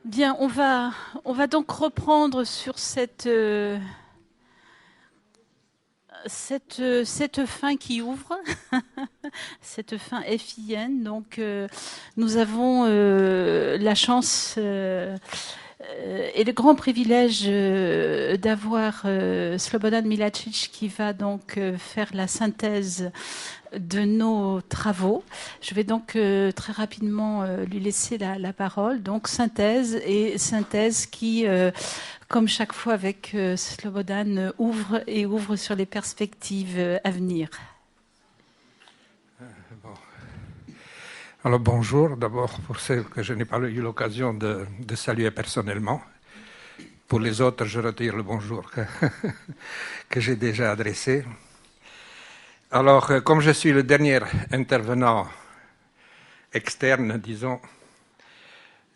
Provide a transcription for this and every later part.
Bien, on va donc reprendre sur cette fin qui ouvre, cette fin FIN. Donc, nous avons la chance et le grand privilège d'avoir Slobodan Milacic qui va donc faire la synthèse de nos travaux. Je vais donc très rapidement lui laisser la parole. Donc synthèse qui, comme chaque fois avec Slobodan, ouvre sur les perspectives à venir. Bon. Alors bonjour, d'abord pour ceux que je n'ai pas eu l'occasion de saluer personnellement. Pour les autres, je retire le bonjour que j'ai déjà adressé. Alors, comme je suis le dernier intervenant externe, disons,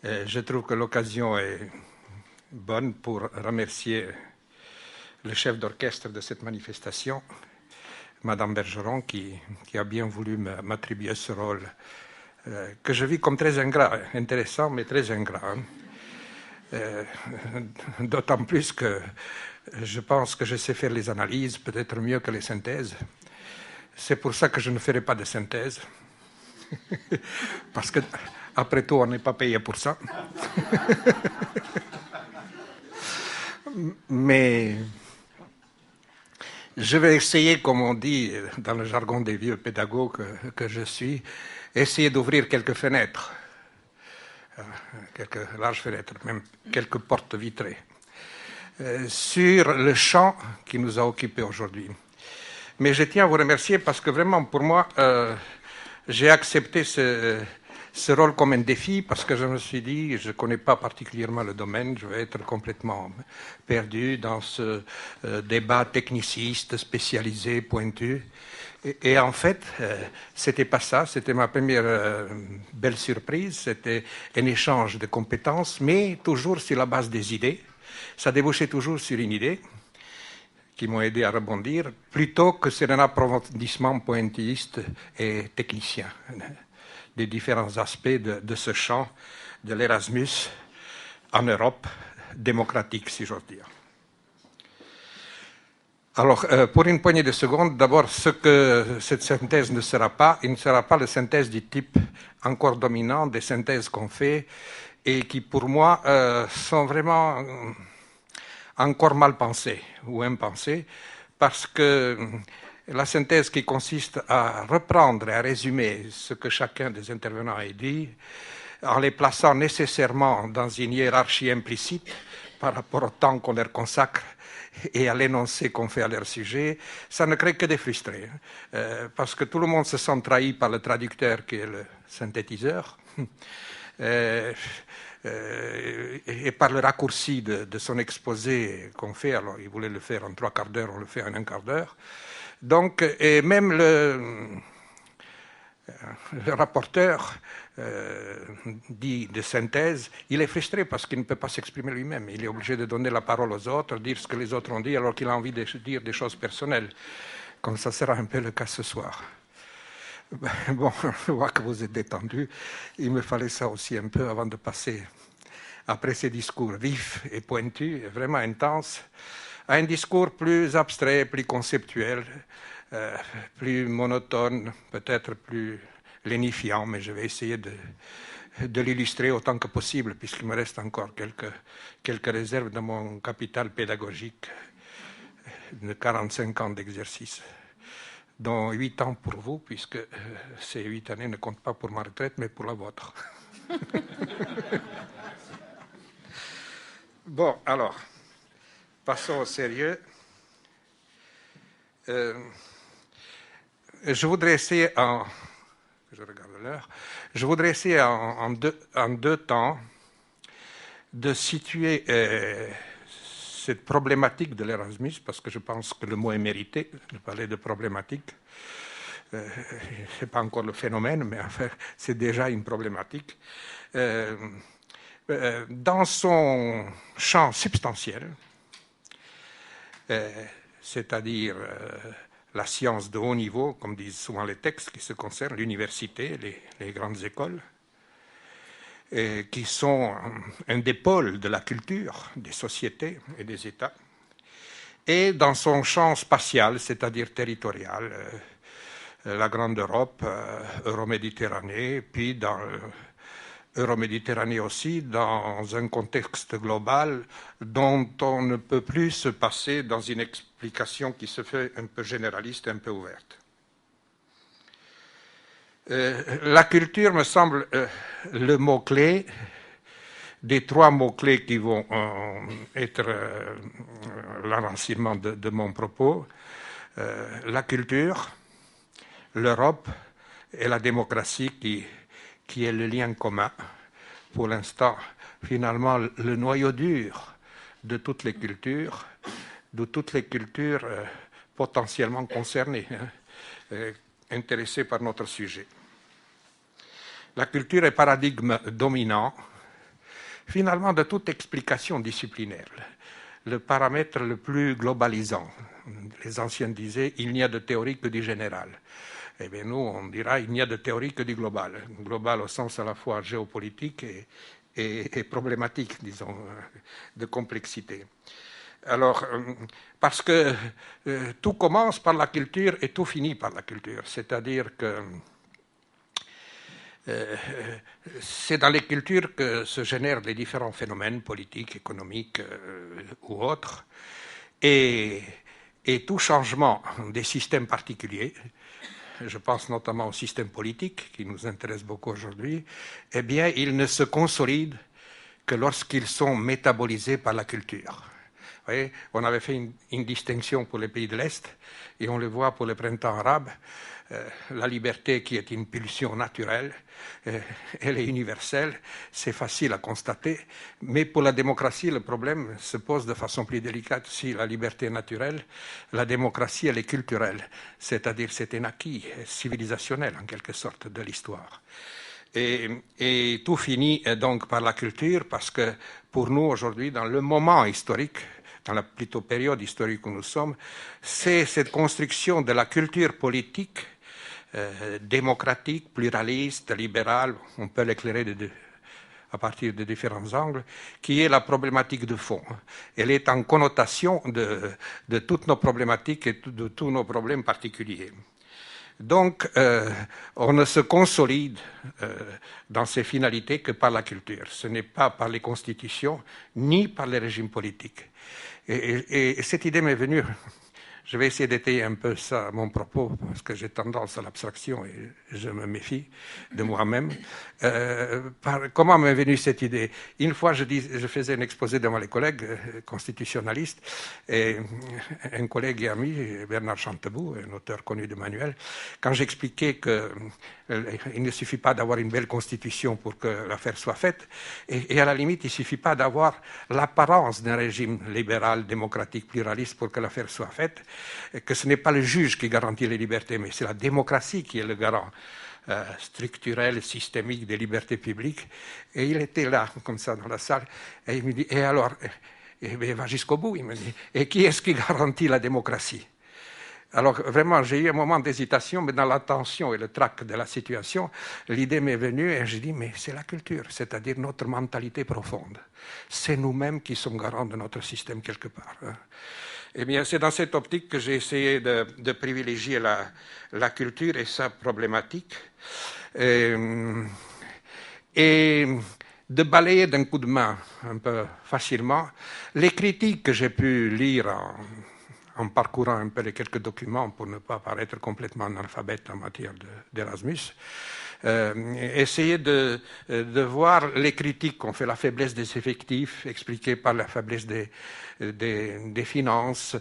je trouve que l'occasion est bonne pour remercier le chef d'orchestre de cette manifestation, Madame Bergeron, qui a bien voulu m'attribuer ce rôle que je vis comme très ingrat, intéressant mais très ingrat. D'autant plus que je pense que je sais faire les analyses peut-être mieux que les synthèses. C'est pour ça que je ne ferai pas de synthèse. Parce que, après tout, on n'est pas payé pour ça. Mais je vais essayer, comme on dit dans le jargon des vieux pédagogues que je suis, essayer d'ouvrir quelques fenêtres, quelques larges fenêtres, même quelques portes vitrées, sur le champ qui nous a occupés aujourd'hui. Mais je tiens à vous remercier parce que vraiment, pour moi, j'ai accepté ce rôle comme un défi parce que je me suis dit, je ne connais pas particulièrement le domaine, je vais être complètement perdu dans ce débat techniciste, spécialisé, pointu. Et en fait, c'était pas ça, c'était ma première belle surprise, c'était un échange de compétences, mais toujours sur la base des idées. Ça débouchait toujours sur une idée qui m'ont aidé à rebondir, plutôt que sur un approfondissement pointilliste et technicien des différents aspects de ce champ de l'Erasmus en Europe démocratique, si j'ose dire. Alors, pour une poignée de secondes, d'abord, ce que cette synthèse ne sera pas, il ne sera pas la synthèse du type encore dominant des synthèses qu'on fait et qui, pour moi, sont vraiment encore mal pensées ou impensées, parce que la synthèse qui consiste à reprendre et à résumer ce que chacun des intervenants a dit, en les plaçant nécessairement dans une hiérarchie implicite par rapport au temps qu'on leur consacre et à l'énoncé qu'on fait à leur sujet, ça ne crée que des frustrés. Parce que tout le monde se sent trahi par le traducteur qui est le synthétiseur. Et par le raccourci de son exposé qu'on fait, alors il voulait le faire en 3/4 d'heure, on le fait en 1/4 d'heure. Donc, et même le rapporteur dit de synthèse, il est frustré parce qu'il ne peut pas s'exprimer lui-même. Il est obligé de donner la parole aux autres, dire ce que les autres ont dit, alors qu'il a envie de dire des choses personnelles, comme ça sera un peu le cas ce soir. Bon, je vois que vous êtes détendu. Il me fallait ça aussi un peu avant de passer, après ces discours vifs et pointus, et vraiment intenses, à un discours plus abstrait, plus conceptuel, plus monotone, peut-être plus lénifiant, mais je vais essayer de l'illustrer autant que possible, puisqu'il me reste encore quelques réserves de mon capital pédagogique de 45 ans d'exercice, dont 8 ans pour vous, puisque ces 8 années ne comptent pas pour ma retraite, mais pour la vôtre. Bon, alors, passons au sérieux. Je voudrais essayer je regarde l'heure. Je voudrais essayer en deux temps de situer cette problématique de l'Erasmus, parce que je pense que le mot est mérité, de parler de problématique. Ce n'est pas encore le phénomène, mais enfin, c'est déjà une problématique. Dans son champ substantiel, c'est-à-dire la science de haut niveau, comme disent souvent les textes qui se concernent, l'université, les grandes écoles, qui sont un des pôles de la culture, des sociétés et des États, et dans son champ spatial, c'est-à-dire territorial, la Grande Europe, Euroméditerranée, puis dans Euroméditerranée aussi, dans un contexte global dont on ne peut plus se passer dans une explication qui se fait un peu généraliste et un peu ouverte. La culture me semble le mot-clé des trois mots-clés qui vont être l'enracinement de mon propos. La culture, l'Europe et la démocratie qui est le lien commun, pour l'instant, finalement, le noyau dur de toutes les cultures potentiellement concernées, intéressées par notre sujet. La culture est paradigme dominant, finalement, de toute explication disciplinaire, le paramètre le plus globalisant. Les anciens disaient « il n'y a de théorie que du général ». Eh bien, nous, on dira il n'y a de théorie que du global. Global au sens à la fois géopolitique et problématique, disons, de complexité. Alors, parce que tout commence par la culture et tout finit par la culture. C'est-à-dire que c'est dans les cultures que se génèrent les différents phénomènes politiques, économiques ou autres. Et tout changement des systèmes particuliers, je pense notamment au système politique qui nous intéresse beaucoup aujourd'hui, eh bien, ils ne se consolident que lorsqu'ils sont métabolisés par la culture. Vous voyez, on avait fait une distinction pour les pays de l'Est et on le voit pour le printemps arabe. La liberté qui est une pulsion naturelle, elle est universelle, c'est facile à constater, mais pour la démocratie, le problème se pose de façon plus délicate. Si la liberté est naturelle, la démocratie, elle est culturelle, c'est-à-dire c'est un acquis civilisationnel en quelque sorte de l'histoire. Et tout finit donc par la culture, parce que pour nous aujourd'hui, dans le moment historique, dans la plutôt période historique où nous sommes, c'est cette construction de la culture politique démocratique, pluraliste, libérale, on peut l'éclairer à partir de différents angles, qui est la problématique de fond. Elle est en connotation de toutes nos problématiques et de tous nos problèmes particuliers. Donc, on ne se consolide dans ses finalités que par la culture. Ce n'est pas par les constitutions, ni par les régimes politiques. Et cette idée m'est venue. Je vais essayer d'étayer un peu ça, mon propos, parce que j'ai tendance à l'abstraction et je me méfie de moi-même. Comment m'est venue cette idée? Une fois, je faisais un exposé devant les collègues constitutionnalistes, et un collègue et ami, Bernard Chantebout, un auteur connu de manuel, quand j'expliquais qu'il ne suffit pas d'avoir une belle constitution pour que l'affaire soit faite, et à la limite, il ne suffit pas d'avoir l'apparence d'un régime libéral, démocratique, pluraliste pour que l'affaire soit faite, que ce n'est pas le juge qui garantit les libertés, mais c'est la démocratie qui est le garant structurel, systémique des libertés publiques. Et il était là, comme ça, dans la salle, et il me dit, et alors, il va jusqu'au bout, il me dit, et qui est-ce qui garantit la démocratie? Alors vraiment, j'ai eu un moment d'hésitation, mais dans la tension et le trac de la situation, l'idée m'est venue et j'ai dit, mais c'est la culture, c'est-à-dire notre mentalité profonde. C'est nous-mêmes qui sommes garants de notre système quelque part. Eh bien, c'est dans cette optique que j'ai essayé de privilégier la culture et sa problématique et de balayer d'un coup de main un peu facilement les critiques que j'ai pu lire en parcourant un peu les quelques documents pour ne pas paraître complètement analphabète en matière d'Erasmus. Essayer de voir les critiques qu'on fait, la faiblesse des effectifs expliquée par la faiblesse des finances,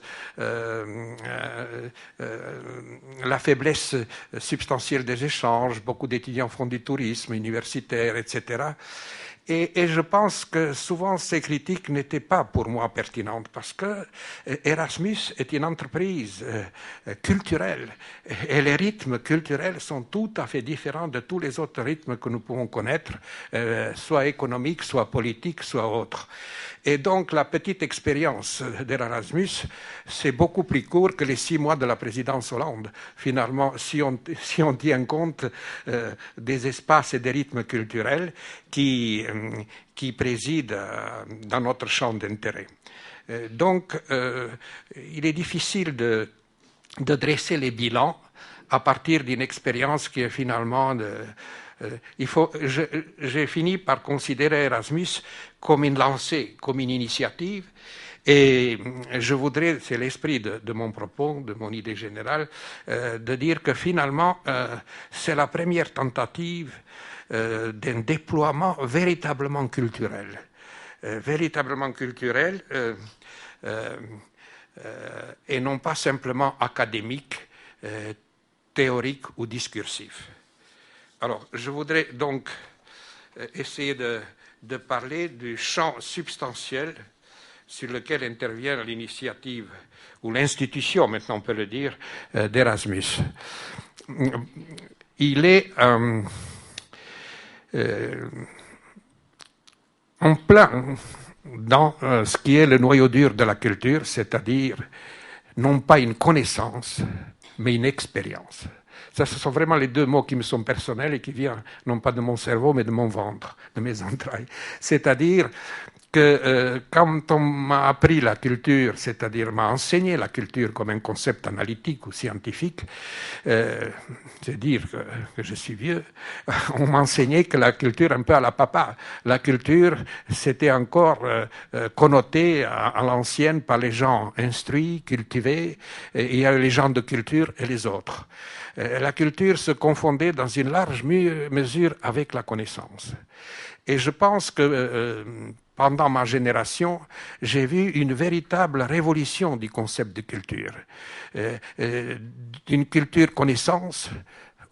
la faiblesse substantielle des échanges, beaucoup d'étudiants font du tourisme universitaire, etc. Et je pense que souvent ces critiques n'étaient pas pour moi pertinentes parce que Erasmus est une entreprise culturelle et les rythmes culturels sont tout à fait différents de tous les autres rythmes que nous pouvons connaître, soit économiques, soit politiques, soit autres. Et donc la petite expérience d'Erasmus, c'est beaucoup plus court que les 6 mois de la présidence Hollande. Finalement, si on tient compte des espaces et des rythmes culturels qui qui préside dans notre champ d'intérêt. Donc, il est difficile de dresser les bilans à partir d'une expérience qui est finalement... j'ai fini par considérer Erasmus comme une lancée, comme une initiative, et je voudrais, c'est l'esprit de mon propos, de mon idée générale, de dire que finalement, c'est la première tentative d'un déploiement véritablement culturel. Et non pas simplement académique, théorique ou discursif. Alors, je voudrais donc essayer de parler du champ substantiel sur lequel intervient l'initiative, ou l'institution, maintenant on peut le dire, d'Erasmus. Il est en plein dans ce qui est le noyau dur de la culture, c'est-à-dire non pas une connaissance, mais une expérience. Ça, ce sont vraiment les deux mots qui me sont personnels et qui viennent non pas de mon cerveau, mais de mon ventre, de mes entrailles. C'est-à-dire que quand on m'a appris la culture, c'est-à-dire m'a enseigné la culture comme un concept analytique ou scientifique, c'est dire que je suis vieux, on m'a enseigné que la culture, un peu à la papa, la culture, c'était encore connoté à l'ancienne par les gens instruits, cultivés, et il y a les gens de culture et les autres. La culture se confondait dans une large mesure avec la connaissance. Et je pense que pendant ma génération, j'ai vu une véritable révolution du concept de culture. D'une culture connaissance,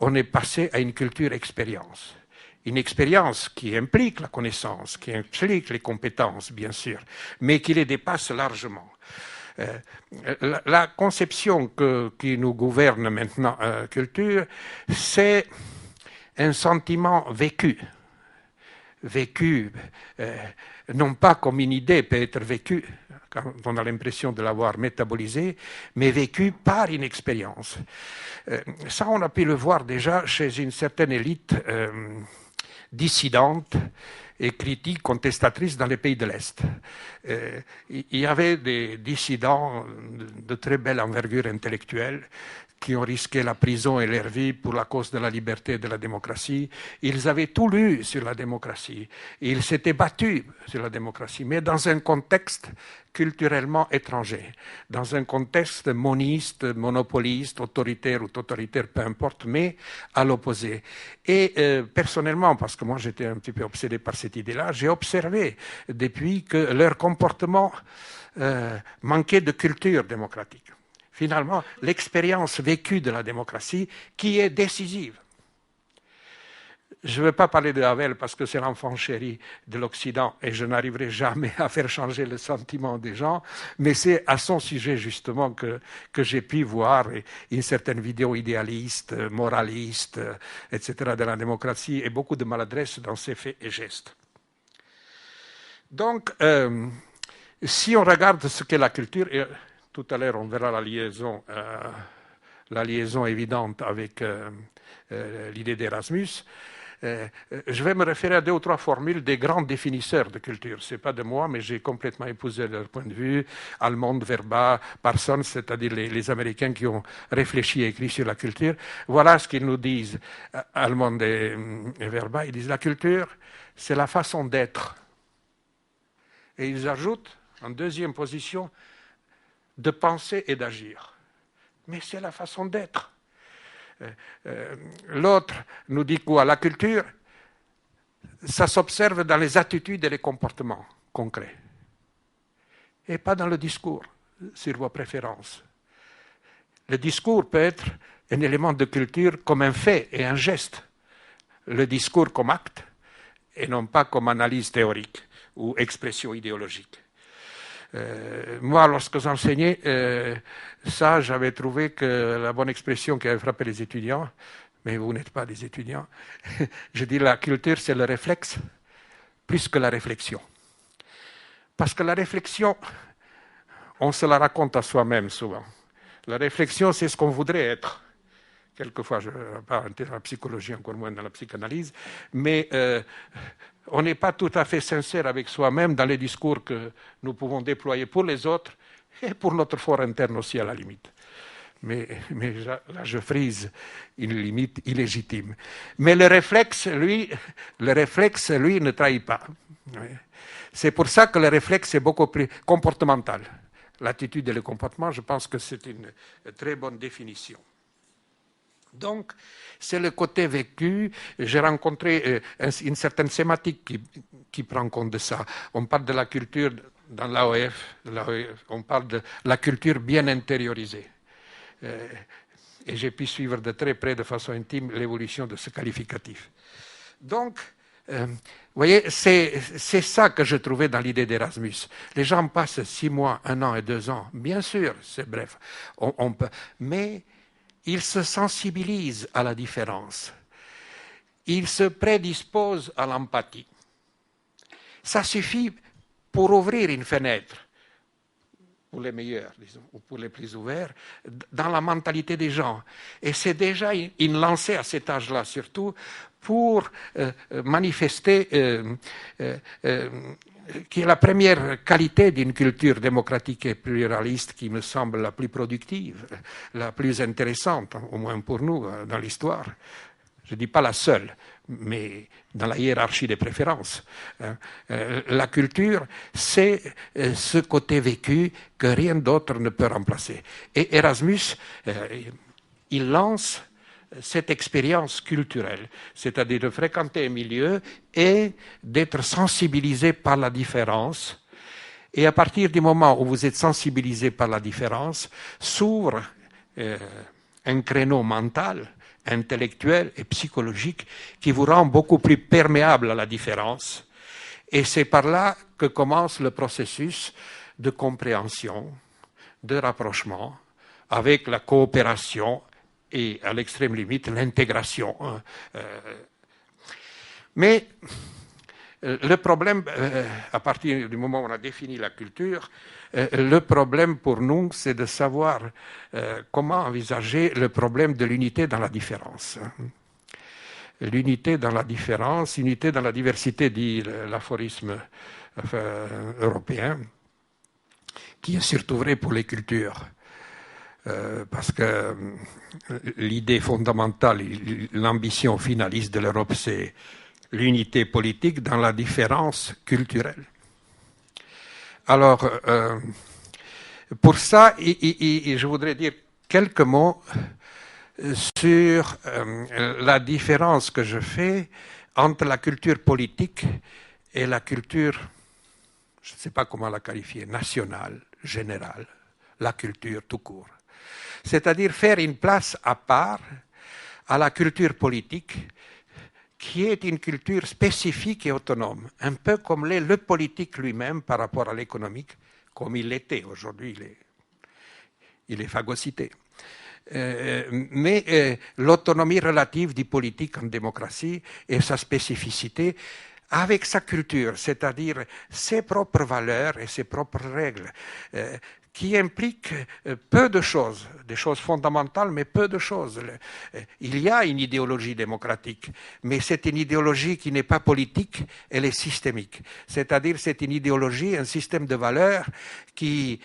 on est passé à une culture expérience. Une expérience qui implique la connaissance, qui implique les compétences, bien sûr, mais qui les dépasse largement. La conception qui nous gouverne maintenant, culture, c'est un sentiment vécu, non pas comme une idée peut être vécue, quand on a l'impression de l'avoir métabolisée, mais vécu par une expérience. Ça, on a pu le voir déjà chez une certaine élite dissidente et critique, contestatrice dans les pays de l'Est. Il y avait des dissidents de très belle envergure intellectuelle qui ont risqué la prison et leur vie pour la cause de la liberté et de la démocratie. Ils avaient tout lu sur la démocratie. Ils s'étaient battus sur la démocratie, mais dans un contexte culturellement étranger, dans un contexte moniste, monopoliste, autoritaire ou totalitaire, peu importe, mais à l'opposé. Et personnellement, parce que moi j'étais un petit peu obsédé par cette idée-là, j'ai observé depuis que leur comportement manquait de culture démocratique. Finalement, l'expérience vécue de la démocratie qui est décisive. Je ne veux pas parler de Havel parce que c'est l'enfant chéri de l'Occident et je n'arriverai jamais à faire changer le sentiment des gens, mais c'est à son sujet justement que j'ai pu voir une certaine vidéo idéaliste, moraliste, etc. de la démocratie et beaucoup de maladresse dans ses faits et gestes. Donc, si on regarde ce qu'est la culture, et tout à l'heure on verra la liaison évidente avec l'idée d'Erasmus, je vais me référer à 2 ou 3 formules des grands définisseurs de culture. Ce n'est pas de moi, mais j'ai complètement épousé leur point de vue. Almond, Verba, Parsons, c'est-à-dire les Américains qui ont réfléchi et écrit sur la culture. Voilà ce qu'ils nous disent, Almond et Verba. Ils disent la culture, c'est la façon d'être. Et ils ajoutent, en deuxième position, de penser et d'agir. Mais c'est la façon d'être. L'autre nous dit quoi? La culture, ça s'observe dans les attitudes et les comportements concrets. Et pas dans le discours sur vos préférences. Le discours peut être un élément de culture comme un fait et un geste. Le discours comme acte et non pas comme analyse théorique ou expression idéologique. Moi, lorsque j'enseignais ça, j'avais trouvé que la bonne expression qui avait frappé les étudiants, mais vous n'êtes pas des étudiants, je dis la culture, c'est le réflexe plus que la réflexion. Parce que la réflexion, on se la raconte à soi-même souvent. La réflexion, c'est ce qu'on voudrait être. quelquefois, je ne vais pas entrer dans la psychologie, encore moins dans la psychanalyse, mais on n'est pas tout à fait sincère avec soi-même dans les discours que nous pouvons déployer pour les autres et pour notre fort interne aussi à la limite. Mais là, je frise une limite illégitime. Mais le réflexe, lui, ne trahit pas. C'est pour ça que le réflexe est beaucoup plus comportemental. L'attitude et le comportement, je pense que c'est une très bonne définition. Donc, c'est le côté vécu. J'ai rencontré une certaine sématique qui prend compte de ça. On parle de la culture dans l'AOF, on parle de la culture bien intériorisée. Et j'ai pu suivre de très près, de façon intime, l'évolution de ce qualificatif. Donc, vous voyez, c'est ça que je trouvais dans l'idée d'Erasmus. Les gens passent 6 mois, 1 an et 2 ans. Bien sûr, c'est bref. On peut, mais ils se sensibilisent à la différence. Ils se prédisposent à l'empathie. Ça suffit pour ouvrir une fenêtre, pour les meilleurs, disons, ou pour les plus ouverts, dans la mentalité des gens. Et c'est déjà une lancée à cet âge-là, surtout, pour manifester qui est la première qualité d'une culture démocratique et pluraliste qui me semble la plus productive, la plus intéressante, au moins pour nous, dans l'histoire. Je ne dis pas la seule, mais dans la hiérarchie des préférences. La culture, c'est ce côté vécu que rien d'autre ne peut remplacer. Et Erasmus, il lance cette expérience culturelle, c'est-à-dire de fréquenter un milieu et d'être sensibilisé par la différence. Et à partir du moment où vous êtes sensibilisé par la différence, s'ouvre un créneau mental, intellectuel et psychologique qui vous rend beaucoup plus perméable à la différence. Et c'est par là que commence le processus de compréhension, de rapprochement, avec la coopération et, à l'extrême limite, l'intégration. Mais le problème, à partir du moment où on a défini la culture, le problème pour nous, c'est de savoir comment envisager le problème de l'unité dans la différence. L'unité dans la différence, unité dans la diversité, dit l'aphorisme européen, qui est surtout vrai pour les cultures. Parce que l'idée fondamentale, l'ambition finaliste de l'Europe, c'est l'unité politique dans la différence culturelle. Alors, pour ça, je voudrais dire quelques mots sur la différence que je fais entre la culture politique et la culture, je ne sais pas comment la qualifier, nationale, générale, la culture tout court. C'est-à-dire faire une place à part à la culture politique, qui est une culture spécifique et autonome, un peu comme l'est le politique lui-même par rapport à l'économique, comme il l'était. Aujourd'hui, il est phagocyté. Mais l'autonomie relative du politique en démocratie et sa spécificité avec sa culture, c'est-à-dire ses propres valeurs et ses propres règles, qui impliquent peu de choses, des choses fondamentales, mais peu de choses. Il y a une idéologie démocratique, mais c'est une idéologie qui n'est pas politique, elle est systémique. C'est-à-dire c'est une idéologie, un système de valeurs qui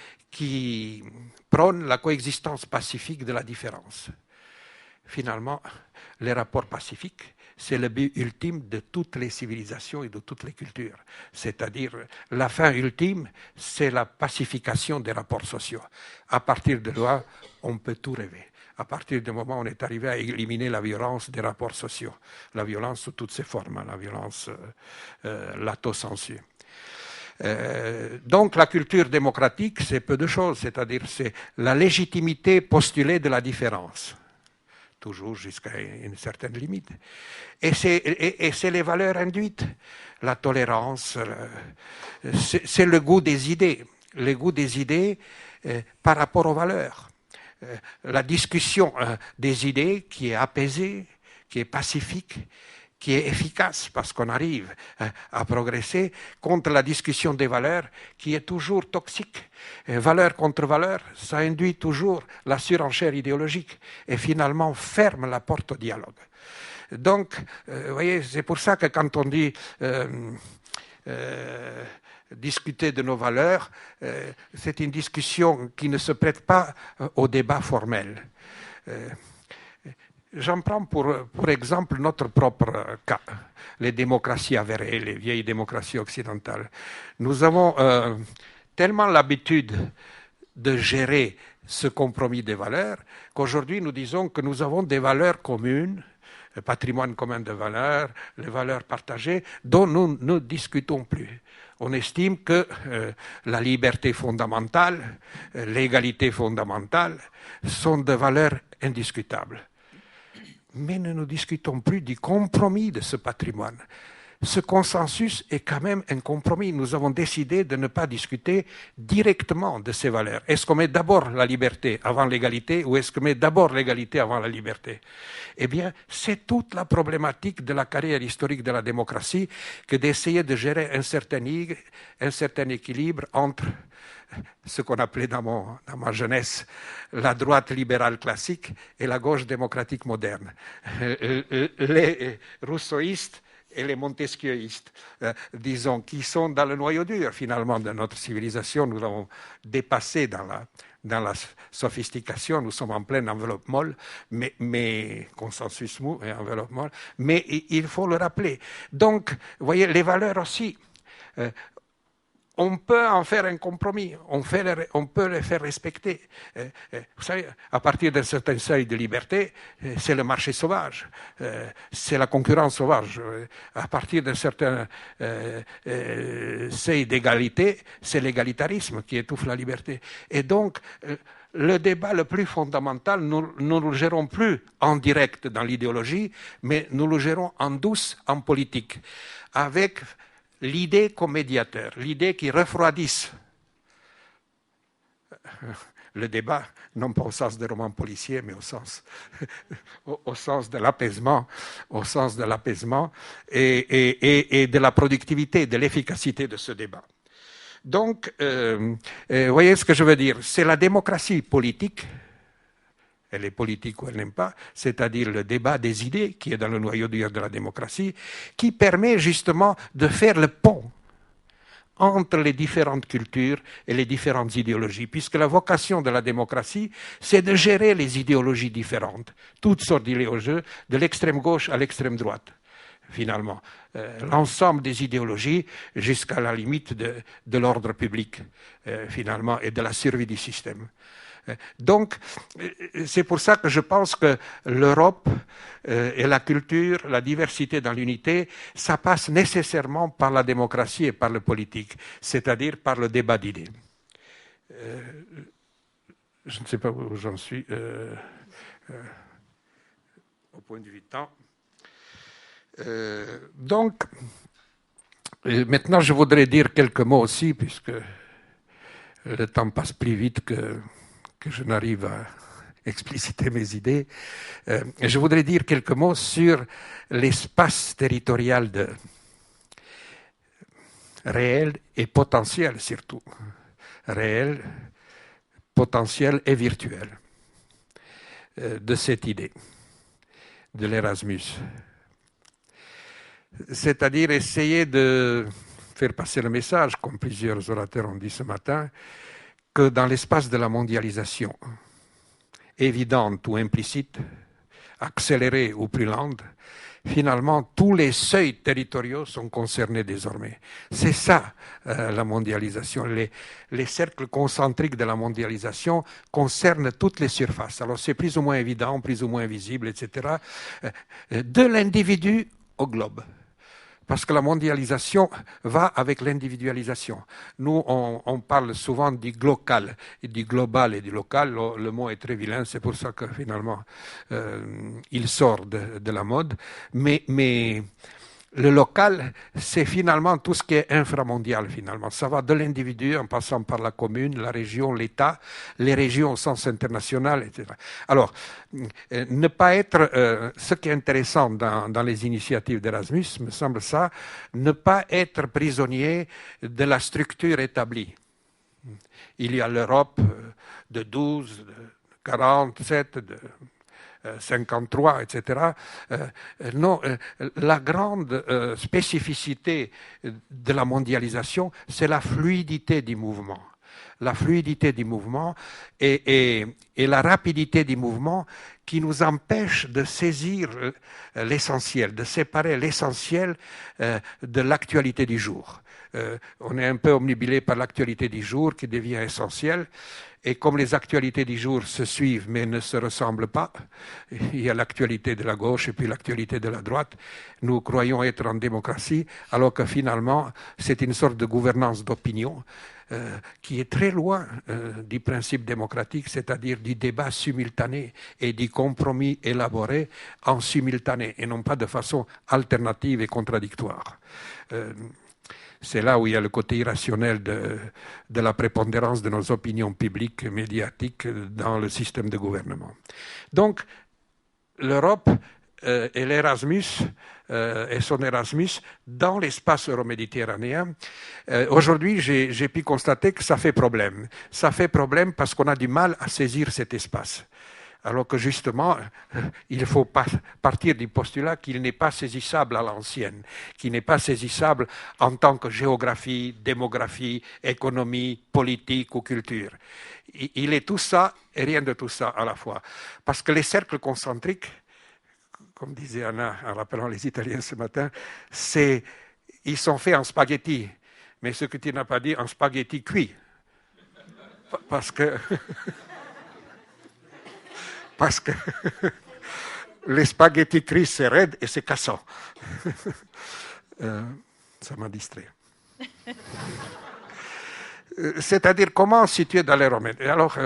prône la coexistence pacifique de la différence. Finalement, les rapports pacifiques, c'est le but ultime de toutes les civilisations et de toutes les cultures. C'est-à-dire, la fin ultime, c'est la pacification des rapports sociaux. À partir de là, on peut tout rêver. À partir du moment où on est arrivé à éliminer la violence des rapports sociaux, la violence sous toutes ses formes, la violence l'autocensure. Donc la culture démocratique, c'est peu de choses, c'est-à-dire c'est la légitimité postulée de la différence. Toujours jusqu'à une certaine limite. Et c'est les valeurs induites, la tolérance, c'est le goût des idées, le goût des idées par rapport aux valeurs. La discussion des idées qui est apaisée, qui est pacifique, qui est efficace parce qu'on arrive à progresser contre la discussion des valeurs qui est toujours toxique. Et valeur contre valeur, ça induit toujours la surenchère idéologique et finalement ferme la porte au dialogue. Donc, vous voyez, c'est pour ça que quand on dit discuter de nos valeurs, c'est une discussion qui ne se prête pas au débat formel. J'en prends pour exemple notre propre cas, les démocraties avérées, les vieilles démocraties occidentales. Nous avons tellement l'habitude de gérer ce compromis des valeurs qu'aujourd'hui nous disons que nous avons des valeurs communes, le patrimoine commun de valeurs, les valeurs partagées, dont nous ne discutons plus. On estime que la liberté fondamentale, l'égalité fondamentale sont des valeurs indiscutables. Mais nous ne discutons plus du compromis de ce patrimoine. Ce consensus est quand même un compromis. Nous avons décidé de ne pas discuter directement de ces valeurs. Est-ce qu'on met d'abord la liberté avant l'égalité ou est-ce qu'on met d'abord l'égalité avant la liberté? Eh bien, c'est toute la problématique de la carrière historique de la démocratie que d'essayer de gérer un certain équilibre entre ce qu'on appelait dans ma jeunesse la droite libérale classique et la gauche démocratique moderne. Les rousseauistes et les montesquieuistes, disons, qui sont dans le noyau dur finalement de notre civilisation. Nous l'avons dépassé dans la sophistication, nous sommes en pleine enveloppe molle, mais consensus mou et enveloppe molle, mais il faut le rappeler. Donc, vous voyez, les valeurs aussi, on peut en faire un compromis, on peut les faire respecter. Vous savez, à partir d'un certain seuil de liberté, c'est le marché sauvage, c'est la concurrence sauvage. À partir d'un certain seuil d'égalité, c'est l'égalitarisme qui étouffe la liberté. Et donc, le débat le plus fondamental, nous ne le gérons plus en direct dans l'idéologie, mais nous le gérons en douce, en politique, avec l'idée comme médiateur, l'idée qui refroidisse le débat, non pas au sens des romans policiers, mais au sens de l'apaisement, et de la productivité, de l'efficacité de ce débat. Donc, vous voyez ce que je veux dire, c'est la démocratie politique. Elle est politique ou elle n'aime pas, c'est-à-dire le débat des idées qui est dans le noyau dur de la démocratie, qui permet justement de faire le pont entre les différentes cultures et les différentes idéologies, puisque la vocation de la démocratie, c'est de gérer les idéologies différentes, toutes sortes d'idéologies, de l'extrême gauche à l'extrême droite, finalement. L'ensemble des idéologies jusqu'à la limite de l'ordre public, finalement, et de la survie du système. Donc, c'est pour ça que je pense que l'Europe et la culture, la diversité dans l'unité, ça passe nécessairement par la démocratie et par le politique, c'est-à-dire par le débat d'idées. Je ne sais pas où j'en suis au point de vue temps. Donc, maintenant, je voudrais dire quelques mots aussi, puisque le temps passe plus vite que je n'arrive à expliciter mes idées. Je voudrais dire quelques mots sur l'espace territorial réel et potentiel surtout. Réel, potentiel et virtuel de cette idée, de l'Erasmus. C'est-à-dire essayer de faire passer le message, comme plusieurs orateurs ont dit ce matin, que dans l'espace de la mondialisation, évidente ou implicite, accélérée ou plus lente, finalement, tous les seuils territoriaux sont concernés désormais. C'est ça, la mondialisation. Les cercles concentriques de la mondialisation concernent toutes les surfaces. Alors, c'est plus ou moins évident, plus ou moins visible, etc., de l'individu au globe. Parce que la mondialisation va avec l'individualisation. Nous, on parle souvent du glocal, du global et du local. Le mot est très vilain, c'est pour ça que finalement, il sort de la mode. Mais le local, c'est finalement tout ce qui est inframondial, finalement. Ça va de l'individu en passant par la commune, la région, l'État, les régions au sens international, etc. Alors, ne pas être, ce qui est intéressant dans les initiatives d'Erasmus, me semble ça, ne pas être prisonnier de la structure établie. Il y a l'Europe de 12, de 47, de 53, etc. Non, la grande spécificité de la mondialisation, c'est la fluidité du mouvement. La fluidité du mouvement et la rapidité du mouvement qui nous empêche de saisir l'essentiel, de séparer l'essentiel de l'actualité du jour. On est un peu omnibulé par l'actualité du jour qui devient essentielle. Et comme les actualités du jour se suivent mais ne se ressemblent pas, il y a l'actualité de la gauche et puis l'actualité de la droite, nous croyons être en démocratie, alors que finalement, c'est une sorte de gouvernance d'opinion qui est très loin du principe démocratique, c'est-à-dire du débat simultané et du compromis élaboré en simultané et non pas de façon alternative et contradictoire. C'est là où il y a le côté irrationnel de la prépondérance de nos opinions publiques, médiatiques dans le système de gouvernement. Donc, l'Europe et l'Erasmus et son Erasmus dans l'espace euroméditerranéen, aujourd'hui, j'ai pu constater que ça fait problème. Ça fait problème parce qu'on a du mal à saisir cet espace. Alors que justement, il faut partir du postulat qu'il n'est pas saisissable à l'ancienne, qu'il n'est pas saisissable en tant que géographie, démographie, économie, politique ou culture. Il est tout ça et rien de tout ça à la fois. Parce que les cercles concentriques, comme disait Anna en rappelant les Italiens ce matin, ils sont faits en spaghetti. Mais ce que tu n'as pas dit, en spaghetti cuit. Parce que... Parce que les spaghettis cuits, c'est raide et c'est cassant. Ça m'a distrait. C'est-à-dire, comment situer dans l'ère romaine? Alors,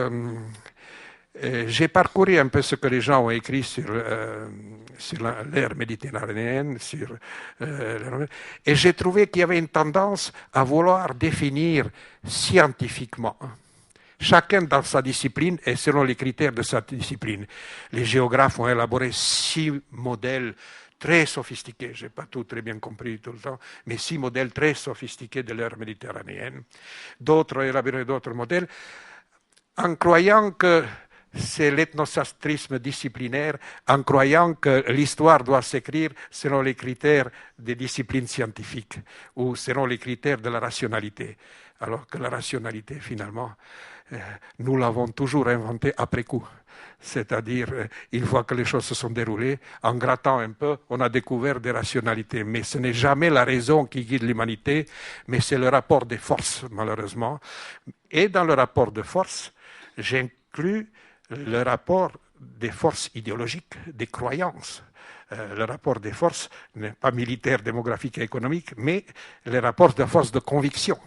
j'ai parcouru un peu ce que les gens ont écrit sur l'ère méditerranéenne, et j'ai trouvé qu'il y avait une tendance à vouloir définir scientifiquement. Chacun dans sa discipline et selon les critères de sa discipline. Les géographes ont élaboré 6 modèles très sophistiqués, je n'ai pas tout très bien compris tout le temps, mais 6 modèles très sophistiqués de l'ère méditerranéenne. D'autres ont élaboré d'autres modèles, en croyant que c'est l'ethnocentrisme disciplinaire, en croyant que l'histoire doit s'écrire selon les critères des disciplines scientifiques ou selon les critères de la rationalité. Alors que la rationalité, finalement, nous l'avons toujours inventée après coup. C'est-à-dire, une fois que les choses se sont déroulées, en grattant un peu, on a découvert des rationalités. Mais ce n'est jamais la raison qui guide l'humanité, mais c'est le rapport des forces, malheureusement. Et dans le rapport de force, j'inclus le rapport des forces idéologiques, des croyances. Le rapport des forces n'est pas militaire, démographique et économique, mais le rapport de force de conviction.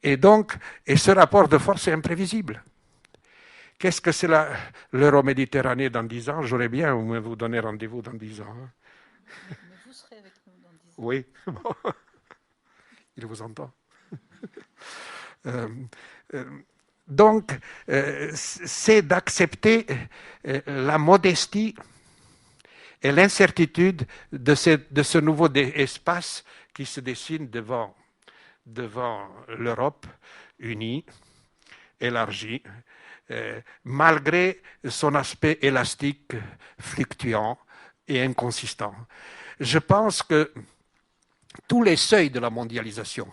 Et ce rapport de force est imprévisible. Qu'est-ce que c'est l'Euroméditerranée dans 10 ans? J'aurais bien vous donner rendez-vous dans 10 ans. Hein. Mais vous serez avec nous dans 10 ans. Oui, il vous entend. Donc, c'est d'accepter la modestie et l'incertitude de ce nouveau espace qui se dessine devant l'Europe unie, élargie, malgré son aspect élastique, fluctuant et inconsistant. Je pense que tous les seuils de la mondialisation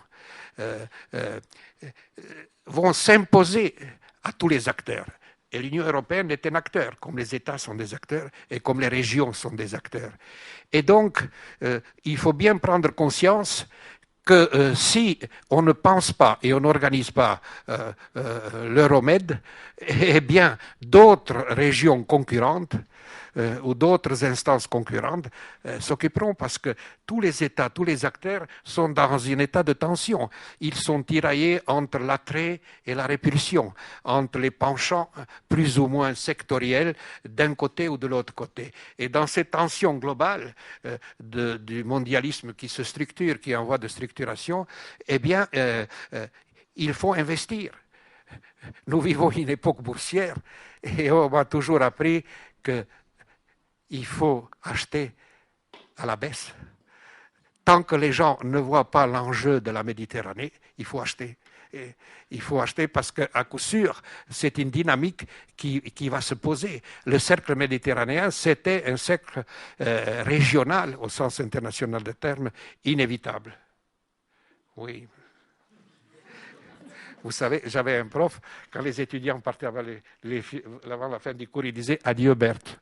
vont s'imposer à tous les acteurs. Et l'Union européenne est un acteur, comme les États sont des acteurs et comme les régions sont des acteurs. Et donc, il faut bien prendre conscience que si on ne pense pas et on n'organise pas l'Euromed, eh bien, d'autres régions concurrentes ou d'autres instances concurrentes s'occuperont, parce que tous les États, tous les acteurs sont dans un état de tension. Ils sont tiraillés entre l'attrait et la répulsion, entre les penchants plus ou moins sectoriels d'un côté ou de l'autre côté. Et dans cette tension globale du mondialisme qui se structure, qui est en voie de structuration, eh bien, il faut investir. Nous vivons une époque boursière et on m'a toujours appris qu'il faut acheter à la baisse. Tant que les gens ne voient pas l'enjeu de la Méditerranée, il faut acheter. Et il faut acheter parce qu'à coup sûr, c'est une dynamique qui va se poser. Le cercle méditerranéen, c'était un cercle régional, au sens international du terme, inévitable. Oui. Vous savez, j'avais un prof, quand les étudiants partaient avant la fin du cours, il disait « Adieu Berthe ».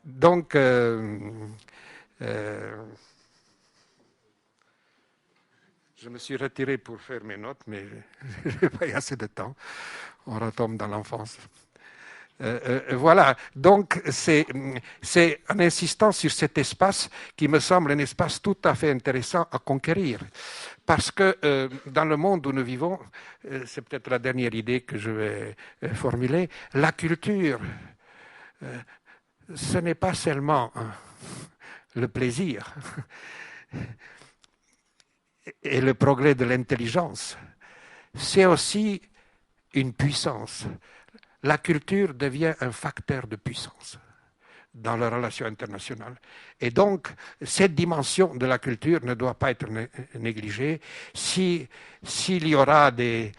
Donc, je me suis retiré pour faire mes notes, mais je n'ai pas eu assez de temps. On retombe dans l'enfance. Voilà, donc c'est en insistant sur cet espace qui me semble un espace tout à fait intéressant à conquérir. Parce que dans le monde où nous vivons, c'est peut-être la dernière idée que je vais formuler, la culture, ce n'est pas seulement le plaisir et le progrès de l'intelligence, c'est aussi une puissance. La culture devient un facteur de puissance dans les relations internationales. Et donc, cette dimension de la culture ne doit pas être négligée. S'il y aura des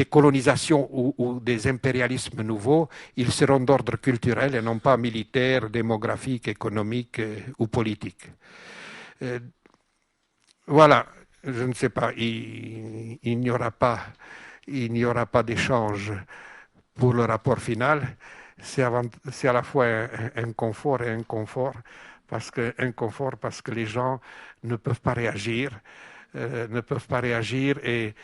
colonisations ou des impérialismes nouveaux, ils seront d'ordre culturel et non pas militaire, démographique, économique ou politique. Voilà, je ne sais pas, il n'y aura pas d'échange pour le rapport final. C'est à la fois un confort et un inconfort, parce que les gens ne peuvent pas réagir, et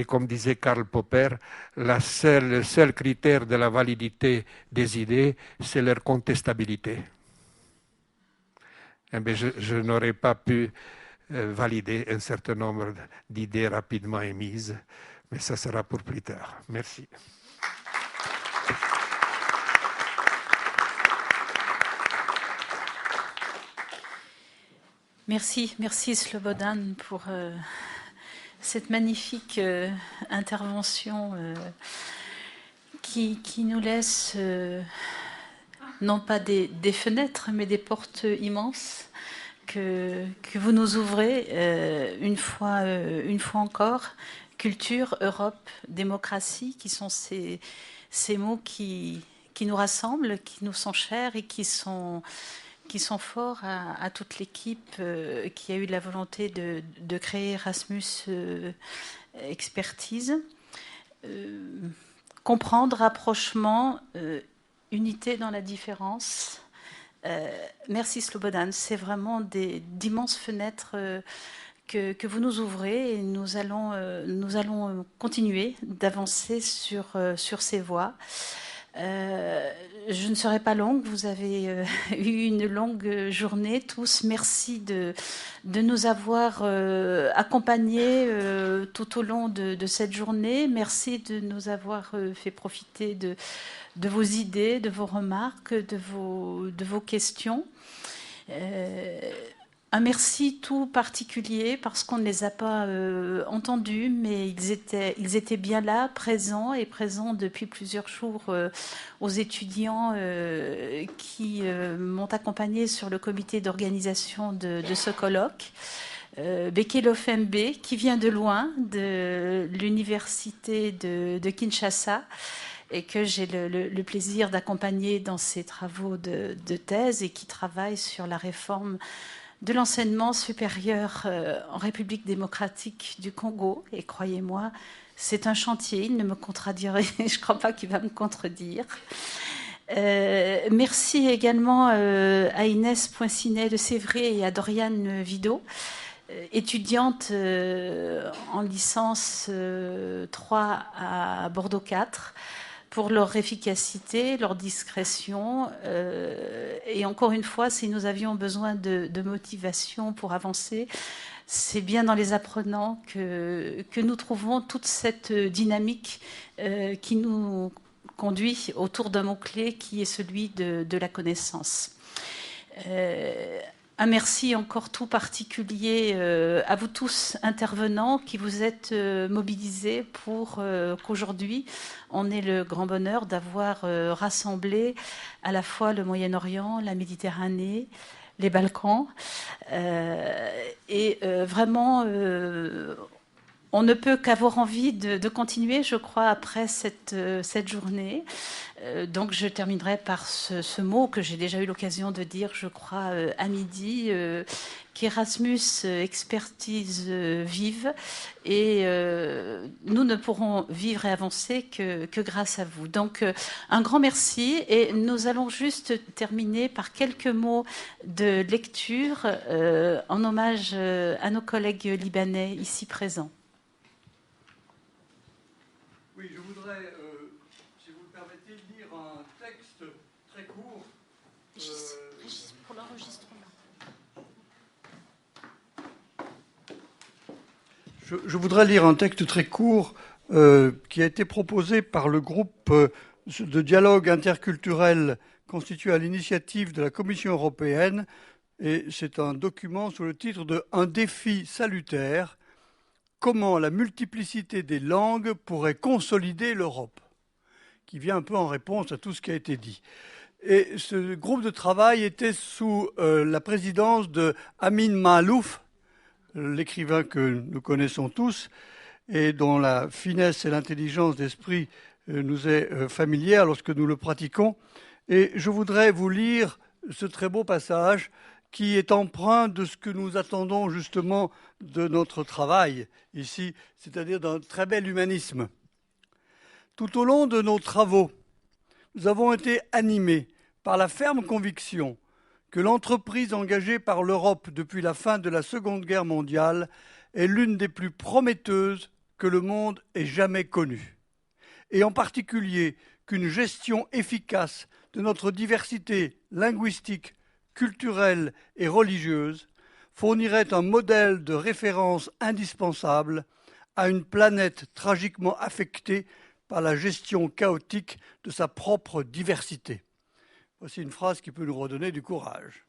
comme disait Karl Popper, le seul critère de la validité des idées, c'est leur contestabilité. Eh bien, je n'aurais pas pu valider un certain nombre d'idées rapidement émises, mais ça sera pour plus tard. Merci. Merci Slobodan pour cette magnifique intervention qui nous laisse non pas des fenêtres, mais des portes immenses que vous nous ouvrez une fois encore. Culture, Europe, démocratie, qui sont ces mots qui nous rassemblent, qui nous sont chers et qui sont forts à toute l'équipe qui a eu la volonté de créer Erasmus Expertise. Comprendre, rapprochement, unité dans la différence. Merci Slobodan, c'est vraiment d'immenses fenêtres que vous nous ouvrez et nous allons continuer d'avancer sur ces voies. Je ne serai pas longue, vous avez eu une longue journée tous. Merci de nous avoir accompagnés tout au long de cette journée. Merci de nous avoir fait profiter de vos idées, de vos remarques, de vos questions. Un merci tout particulier parce qu'on ne les a pas entendus, mais ils étaient bien là, présents depuis plusieurs jours aux étudiants qui m'ont accompagné sur le comité d'organisation de ce colloque. Bekele Ofembe, qui vient de loin, de l'université de Kinshasa, et que j'ai le plaisir d'accompagner dans ses travaux de thèse et qui travaille sur la réforme de l'enseignement supérieur en République démocratique du Congo. Et croyez-moi, c'est un chantier, il ne me contredirait, je ne crois pas qu'il va me contredire. Merci également à Inès Poincinet de Sévry et à Doriane Vidot étudiantes en licence 3 à Bordeaux 4 pour leur efficacité, leur discrétion. Et encore une fois, si nous avions besoin de motivation pour avancer, c'est bien dans les apprenants que nous trouvons toute cette dynamique qui nous conduit autour d'un mot-clé qui est celui de la connaissance. Un merci encore tout particulier à vous tous intervenants qui vous êtes mobilisés pour qu'aujourd'hui on ait le grand bonheur d'avoir rassemblé à la fois le Moyen-Orient, la Méditerranée, les Balkans. Vraiment, on ne peut qu'avoir envie de continuer, je crois, après cette journée. Donc je terminerai par ce mot que j'ai déjà eu l'occasion de dire, je crois, à midi, qu'Erasmus expertise vive, et nous ne pourrons vivre et avancer que grâce à vous. Donc un grand merci, et nous allons juste terminer par quelques mots de lecture en hommage à nos collègues libanais ici présents. Oui, je voudrais, si vous le permettez, lire un texte très court. Régis, pour l'enregistrement. Je voudrais lire un texte très court qui a été proposé par le groupe de dialogue interculturel constitué à l'initiative de la Commission européenne. Et c'est un document sous le titre de « Un défi salutaire ». Comment la multiplicité des langues pourrait consolider l'Europe, qui vient un peu en réponse à tout ce qui a été dit. Et ce groupe de travail était sous la présidence de Amin Maalouf, l'écrivain que nous connaissons tous, et dont la finesse et l'intelligence d'esprit nous est familière lorsque nous le pratiquons. Et je voudrais vous lire ce très beau passage qui est empreint de ce que nous attendons justement de notre travail ici, c'est-à-dire d'un très bel humanisme. Tout au long de nos travaux, nous avons été animés par la ferme conviction que l'entreprise engagée par l'Europe depuis la fin de la Seconde Guerre mondiale est l'une des plus prometteuses que le monde ait jamais connues, et en particulier qu'une gestion efficace de notre diversité linguistique, culturelle et religieuse fournirait un modèle de référence indispensable à une planète tragiquement affectée par la gestion chaotique de sa propre diversité. Voici une phrase qui peut nous redonner du courage.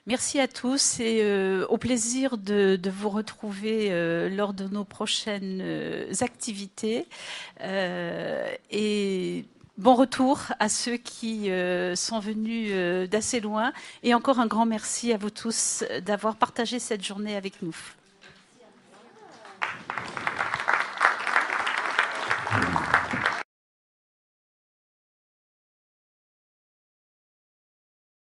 Merci à tous, et au plaisir de vous retrouver lors de nos prochaines activités. Et bon retour à ceux qui sont venus d'assez loin. Et encore un grand merci à vous tous d'avoir partagé cette journée avec nous.